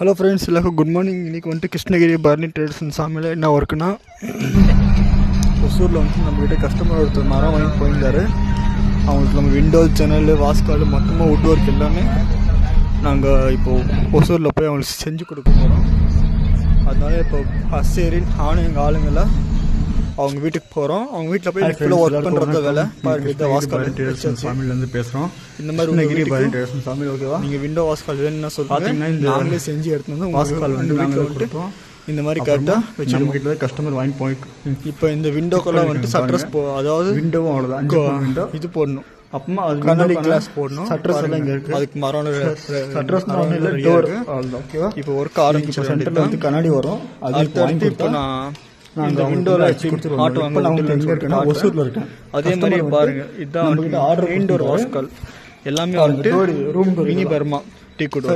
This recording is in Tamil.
ஹலோ ஃப்ரெண்ட்ஸ், எல்லாருக்கும் குட் மார்னிங். இன்றைக்கி வந்துட்டு கிருஷ்ணகிரி பரணி ட்ரேடர்ஸ் சாமியில் என்ன ஒர்க்குன்னா, ஒசூரில் வந்துட்டு நம்மக்கிட்ட கஸ்டமர் ஒருத்தர் மரம் வாங்கி போயிருந்தார். அவங்களுக்கு நம்ம விண்டோ, ஜன்னல், வாஸ்கால் மொத்தமாக வுட் ஒர்க் எல்லாமே நாங்கள் இப்போது ஒசூரில் போய் அவங்களுக்கு செஞ்சு கொடுக்க போகிறோம். அதனால இப்போ ஃபஸ்ட் ஏரின் நானும் எங்கள் ஆளுங்கெல்லாம் அவங்க வீட்டுக்கு போகிறோம். அவங்க வீட்டில் போய் ஃபுல்லாக ஒர்க் பண்ணுறது வேலை பாருங்க. இந்த வாஸ்கால் சாமியிலேருந்து பேசுகிறோம். இந்த மாதிரி சாமி ஓகேவா? நீங்கள் விண்டோ வாஸ்கால் வேணும்னா சொல்லுங்கள், இந்த நாங்களே செஞ்சு எடுத்து வந்து வாஸ்கால் வந்து நாங்கள் வந்துட்டு இந்த மாதிரி கரெக்டாக வச்சு நம்மகிட்ட கஸ்டமர் வாங்கி போயிட்டு இப்போ இந்த விண்டோக்கெல்லாம் வந்துட்டு சட்ரஸ் அதாவது விண்டோவும் அவ்வளோதான் இது போடணும். அப்புறமா அது கண்ணாடி கிளாஸ் போடணும். சட்ரஸ் எல்லாம் இங்கே இருக்குது. அதுக்கு மரம் சட்ரஸ் இல்லை டோர் ஓகேவா? இப்போ ஒர்க் ஆரம்பிச்சு சென்டரில் வந்து கண்ணாடி வரும். அது இப்போ நாங்கள் விண்டோவில் வச்சு ஆட்டோ வாங்க ஒசூரில் இருக்கேன். அதே மாதிரி பாருங்க, இதுதான் ஆர்டர் இன்டோர் வாஸ்கால் எல்லாமே வந்துட்டு room mini Burma tea good